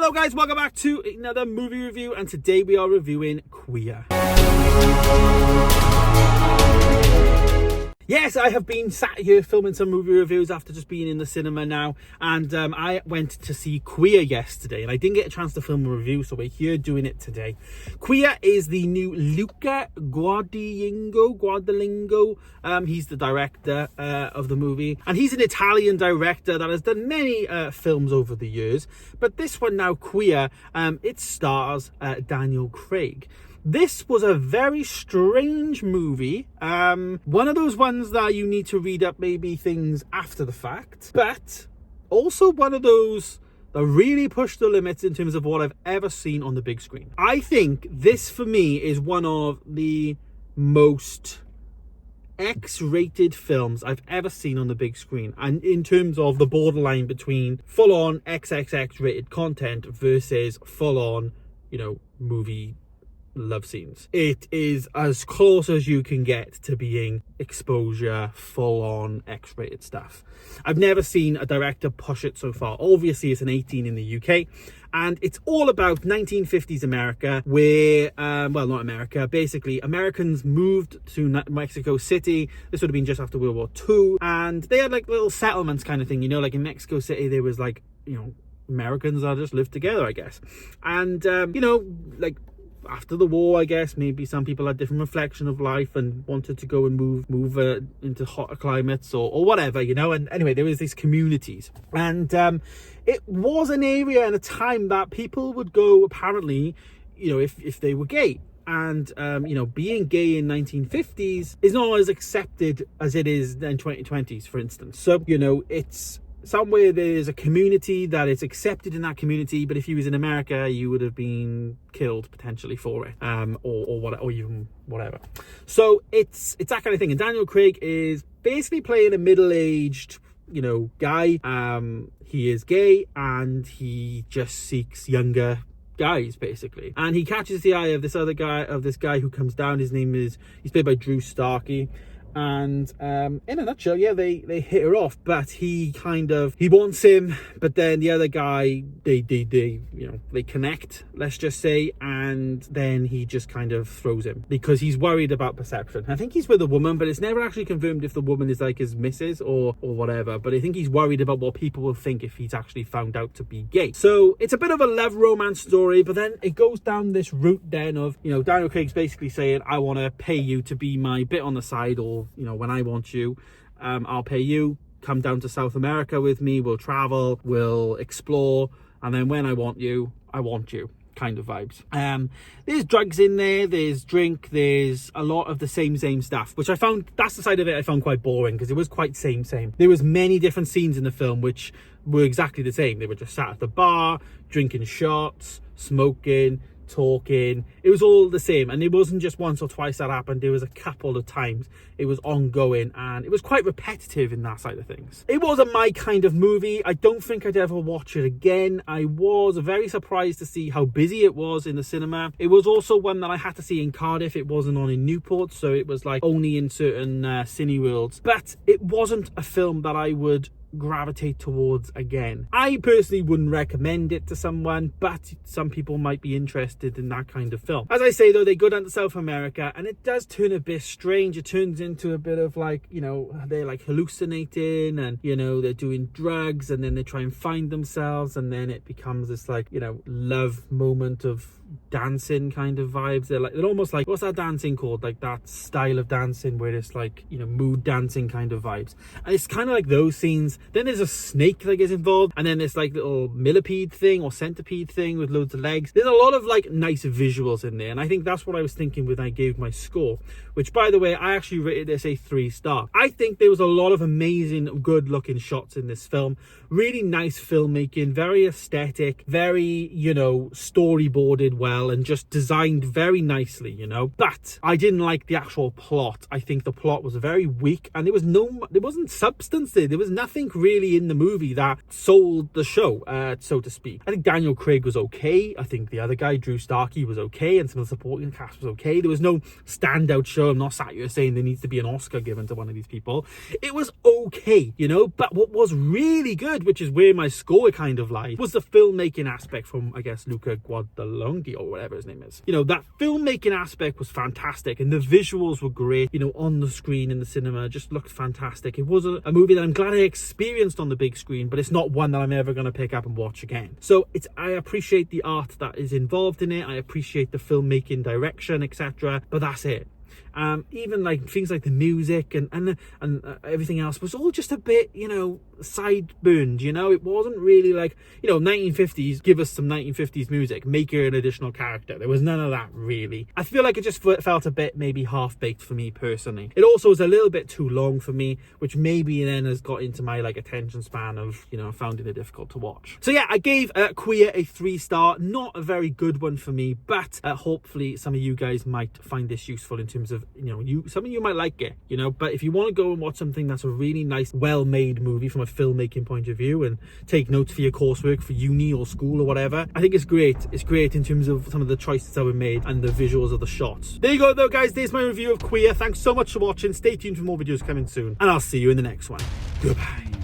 Hello guys, welcome back to another movie review, and today we are reviewing Queer. Yes, I have been sat here filming some movie reviews after just being in the cinema now, and I went to see Queer yesterday, and I didn't get a chance to film a review, so we're here doing it today. Queer is the new Luca Guadagnino. He's the director of the movie, and he's an Italian director that has done many films over the years, but this one now, Queer, it stars Daniel Craig. This was a very strange movie. One of those ones that you need to read up maybe things after the fact, but also one of those that really pushed the limits in terms of what I've ever seen on the big screen. I think this, for me, is one of the most X-rated films I've ever seen on the big screen, and in terms of the borderline between full-on XXX rated content versus full-on, movie love scenes. It is as close as you can get to being exposure, full-on X-rated stuff. I've never seen a director push it so far. Obviously, it's an 18 in the UK, and it's all about 1950s America, where, well, not America, basically Americans moved to Mexico City. This would have been just after World War II, and they had like little settlements kind of thing, like in Mexico City, there was like, Americans that just lived together, I guess. And, like, after the war, I guess, maybe some people had different reflection of life and wanted to go and move into hotter climates or whatever, and anyway, there was these communities, and it was an area and a time that people would go, apparently, if they were gay. And being gay in 1950s is not as accepted as it is in 2020s, for instance. So it's somewhere there's a community that is accepted in that community, but if you was in America, you would have been killed potentially for it, or even whatever. So it's that kind of thing. And Daniel Craig is basically playing a middle-aged, guy. He is gay, and he just seeks younger guys, basically, and he catches the eye of this guy who comes down. He's played by Drew Starkey. And in a nutshell, yeah, they hit her off, but he wants him, but then the other guy, they connect, let's just say, and then he just kind of throws him because he's worried about perception. I think he's with a woman, but it's never actually confirmed if the woman is like his missus or whatever, but I think he's worried about what people will think if he's actually found out to be gay. So it's a bit of a love romance story, but then it goes down this route then of, Daniel Craig's basically saying, I want to pay you to be my bit on the side, or when I want you, I'll pay you, come down to South America with me, we'll travel, we'll explore, and then when I want you kind of vibes. There's drugs in there, there's drink, there's a lot of the same stuff, which I found, that's the side of it I found quite boring, because it was quite same. There was many different scenes in the film which were exactly the same. They were just sat at the bar, drinking shots, smoking, talking. It was all the same, and it wasn't just once or twice that happened. There was a couple of times it was ongoing, and it was quite repetitive in that side of things. It wasn't my kind of movie. I don't think I'd ever watch it again. I was very surprised to see how busy it was in the cinema. It was also one that I had to see in Cardiff. It wasn't on in Newport, so it was like only in certain Cineworlds, but it wasn't a film that I would gravitate towards again. I personally wouldn't recommend it to someone, but some people might be interested in that kind of film. As I say, though, they go down to South America, and it does turn a bit strange. It turns into a bit of like, they're like hallucinating, and they're doing drugs, and then they try and find themselves, and then it becomes this like, love moment of dancing kind of vibes. They're almost like, what's that dancing called, like that style of dancing where it's like, mood dancing kind of vibes, and it's kind of like those scenes. Then there's a snake that gets involved, and then this like little millipede thing or centipede thing with loads of legs. There's a lot of like nice visuals in there, and I think that's what I was thinking when I gave my score, which, by the way, I actually rated this a 3-star. I think there was a lot of amazing, good looking shots in this film. Really nice filmmaking, very aesthetic, very, storyboarded well, and just designed very nicely, But I didn't like the actual plot. I think the plot was very weak, and there wasn't substance there. There was nothing think really in the movie that sold the show, so to speak. I think Daniel Craig was okay. I think the other guy, Drew Starkey, was okay, and some of the supporting cast was okay. There was no standout show. I'm not sat here saying there needs to be an Oscar given to one of these people. It was okay, you know, but what was really good, which is where my score kind of lied, was the filmmaking aspect from, I guess, Luca Guadagnino or whatever his name is. You know, that filmmaking aspect was fantastic, and the visuals were great, you know, on the screen in the cinema, just looked fantastic. It was a movie that I'm glad I experienced on the big screen, but it's not one that I'm ever going to pick up and watch again. So I appreciate the art that is involved in it. I appreciate the filmmaking direction, etc. But that's it. Even like things like the music and everything else was all just a bit, you know, sideburned, you know. It wasn't really like, you know, 1950s, give us some 1950s music, make her an additional character. There was none of that really. I feel like it just felt a bit maybe half-baked for me personally. It also was a little bit too long for me, which maybe then has got into my like attention span of, you know, found it difficult to watch. So yeah, I gave Queer a 3-star. Not a very good one for me, but hopefully some of you guys might find this useful in terms of, you know, some of you might like it, you know. But if you want to go and watch something that's a really nice, well-made movie from a filmmaking point of view and take notes for your coursework for uni or school or whatever, I think it's great. It's great in terms of some of the choices that were made and the visuals of the shots. There you go though, guys. There's my review of Queer. Thanks so much for watching. Stay tuned for more videos coming soon, and I'll see you in the next one. Goodbye.